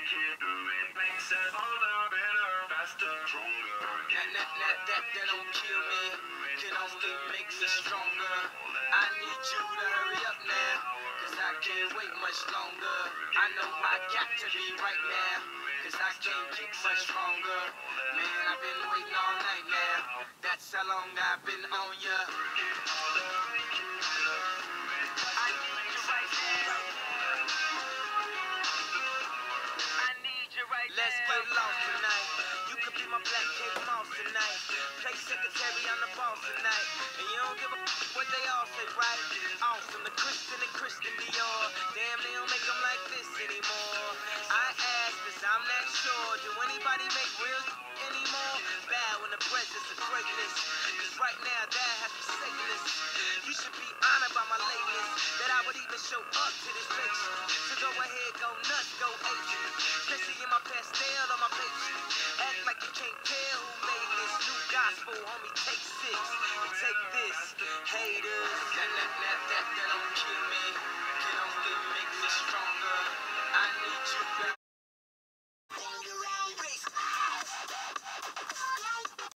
keep doing things that harder, better, faster, stronger. That don't kill me, can only make us stronger. I need you to hurry up now, cause I can't wait much longer. I know I got to be right now, cause I can't get much stronger. Man, I've been waiting all night now, that's how long I've been on ya. I need you right now. I need you right now. Let's get lost tonight. You could be my black Kate Moss tonight. Play secretary on the boss tonight. And you don't give a what they all say, right? Awesome, the Christian and Christian Dior. Damn, they don't make them like this anymore. I ask, cause I'm not sure. Do anybody make real anymore? Bow in the presence of greatness. Cause right now, that has to say this. You should be honored by my lateness, that I would even show up to this place. So go ahead, go nuts, go ape. Especially in my pastel on my page. Act like you can't tell who made this new gospel, homie. Take 6 and take this, haters. That don't kill me, can only make me stronger. I need you.